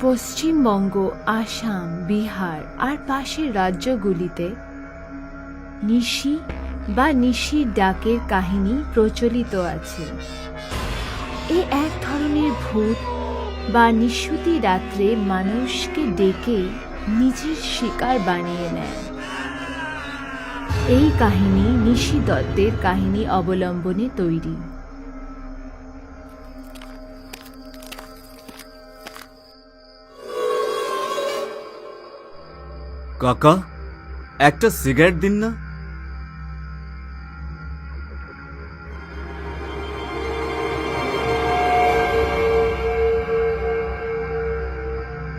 পশ্চিমবঙ্গ, আসাম, বিহার আর পাশের রাজ্যগুলিতে নিশি বা নিশির ডাকের কাহিনী প্রচলিত আছে। এ এক ধরনের ভূত বা নিশুতি রাত্রে মানুষকে ডেকে নিজের শিকার বানিয়ে নেয়। এই কাহিনী নিশি দত্তের কাহিনী অবলম্বনে তৈরি। কাকা, একটা সিগারেট দিন না।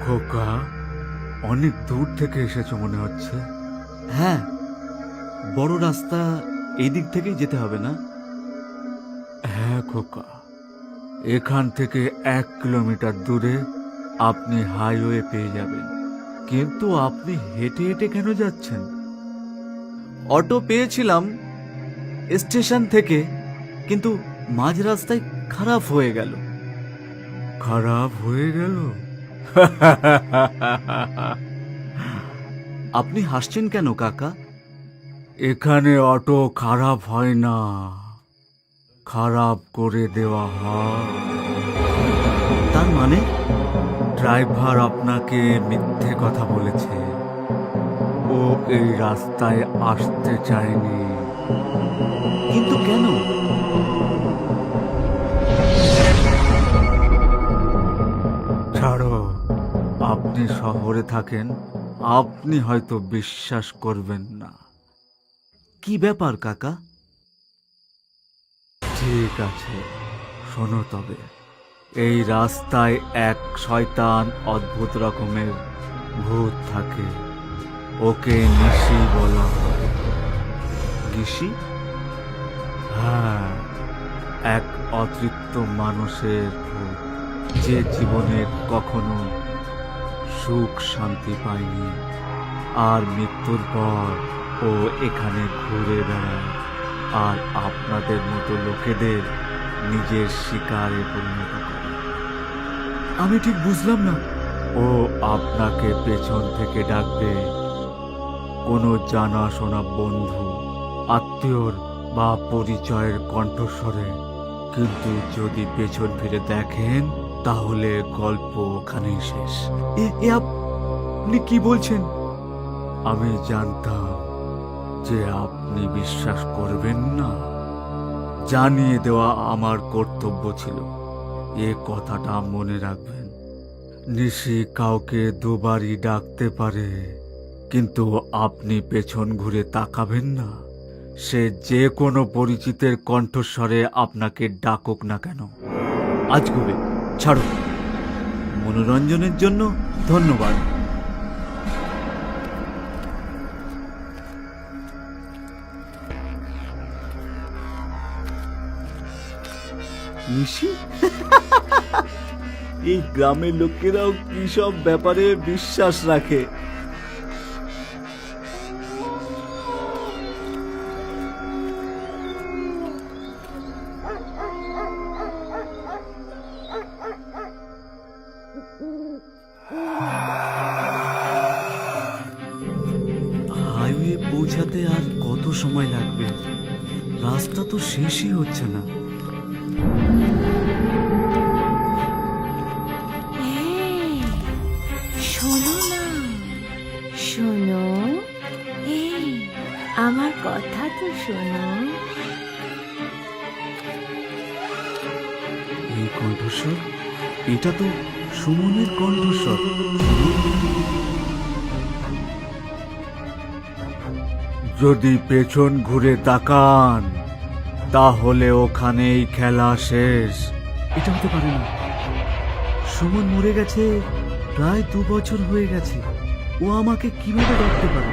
খোকা, অনেক দূর থেকে এসেছো মনে হচ্ছে। হ্যাঁ, বড় রাস্তা এই দিক থেকেই যেতে হবে না? হ্যাঁ খোকা, এখান থেকে 1 কিলোমিটার দূরে আপনি হাইওয়ে পেয়ে যাবেন। কিন্তু আপনি হেঁটে হেঁটে কেন যাচ্ছেন? অটো পেয়েছিলাম স্টেশন থেকে, কিন্তু মাঝ রাস্তায় খারাপ হয়ে গেল। খারাপ হয়ে গেল? আপনি হাসছেন কেন কাকা? এখানে অটো খারাপ হয় না, খারাপ করে দেওয়া হয়। তার মানে ড্রাইভার আপনাকে মিথ্যে কথা বলেছে। ও এই রাস্তায় আসতে চায়নি। কিন্তু কেন? ছাড়ো, আপনি শহরে থাকেন, আপনি হয়তো বিশ্বাস করবেন না। কি ব্যাপার কাকা? ঠিক আছে, শোনো তবে। এই রাস্তায় এক শয়তান অদ্ভুত রকমের ভূত থাকে। ওকে নিশি বলা হয়। নিশি? হ্যাঁ, এক অতৃপ্ত মানুষের ভূত, যে জীবনে কখনো সুখ শান্তি পায়নি, আর মৃত্যুর পর ও এখানে ঘুরে বেড়ায় আর আপনাদের মতো লোকেদের নিজের শিকারে পরিণত করে। আমি ঠিক বুঝলাম না। ও আপনাকে পেছন থেকে ডাকবে, কোনো জানাশোনা বন্ধু, আত্মীয়র বা পরিচয়ের কণ্ঠস্বরে। কিন্তু যদি পেছন ফিরে দেখেন, তাহলে গল্প ওখানেই শেষ। এ আপনি কি বলছেন? আমি জানতাম যে আপনি বিশ্বাস করবেন না। জানিয়ে দেওয়া আমার কর্তব্য ছিল। এ কথাটা মনে রাখবেন। নিশি কাউকে দুবারই ডাকতে পারে, কিন্তু আপনি পেছন ঘুরে তাকাবেন না। সে যে কোনো পরিচিতের কণ্ঠস্বরে আপনাকে ডাকুক না কেন। আজগুবি, ছাড়ো। মনোরঞ্জনের জন্য ধন্যবাদ। নিশি? এই গ্রামের লোকেরাও কি সব ব্যাপারে বিশ্বাস রাখে। হাইওয়ে পৌঁছাতে আর কত সময় লাগবে? রাস্তা তো শেষই হচ্ছে না। শোনো না, শোনো, এই আমার কথা তো শোনো। এই কণ্ঠস্বর, এটা তো সুমনের কণ্ঠস্বর। যদি পেছন ঘুরে তাকান, তাহলে ওখানেই খেলা শেষ। এটা হতে পারে না। সুমন মরে গেছে, প্রায় 2 বছর হয়ে গেছে। ও আমাকে কিভাবে ডাকতে পারে?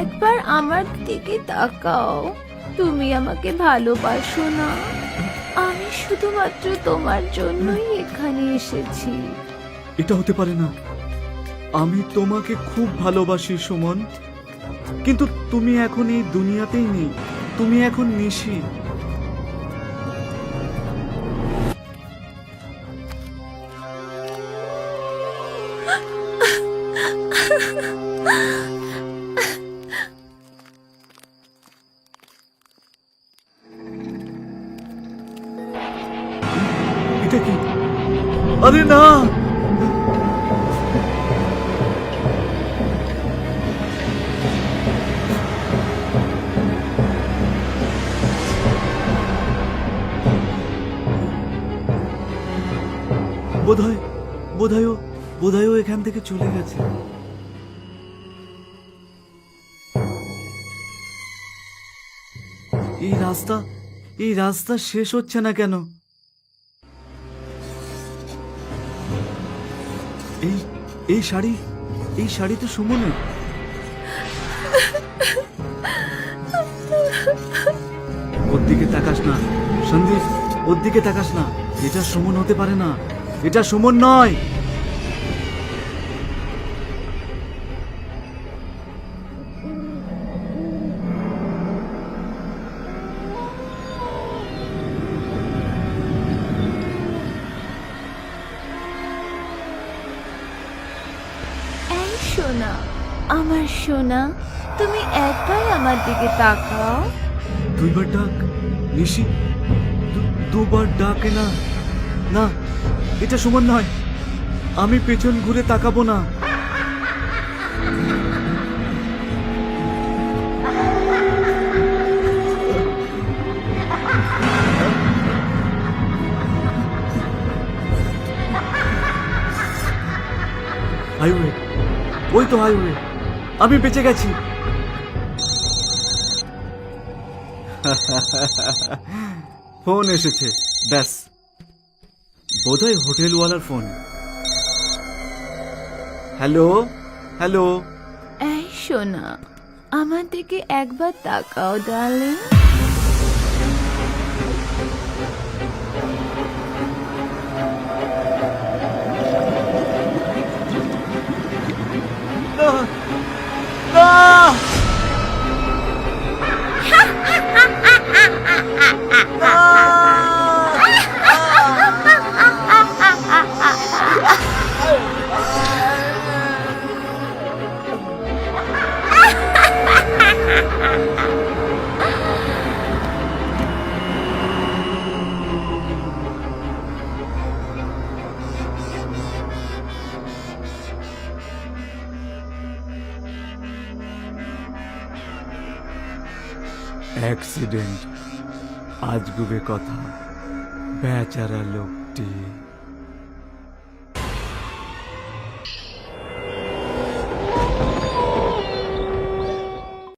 একবার আমার দিকে তাকাও। তুমি আমাকে ভালোবাসো না? আমি শুধুমাত্র তোমার জন্যই এখানে এসেছি। এটা হতে পারে না। আমি তোমাকে খুব ভালোবাসি সুমন। কিন্তু তুমি এখন এই দুনিয়াতেই নেই, তুমি এখন নিশি। এটা কি? আরে না! বোধহয় ও এখান থেকে চলে গেছে। এই রাস্তা শেষ হচ্ছে না কেন? এই শাড়ি তো সুমনের। ওর দিকে তাকাস না সন্দীপ, ওর দিকে তাকাস না। এটা সুমন হতে পারে না, এটা সুমন নয়। এই সোনা, আমার সোনা, তুমি একবার আমার দিকে তাকাও। দুইবার ডাক নিশি, দুবার ডাকে না। না, এটা সুমন নয়। আমি পেছন ঘুরে তাকাবো না। হাইওয়ে, ওই তো হাইওয়ে। আমি বেঁচে গেছি। ফোন এসেছে, ব্যাস। বোধহয় হোটেলওয়ালার ফোন। Hello hello. এই সোনা, আমার দিকে একবার তাকাও ডার্লিং। না না, অ্যাক্সিডেন্ট, আজগুবি কথা, বেচারা লোকটি।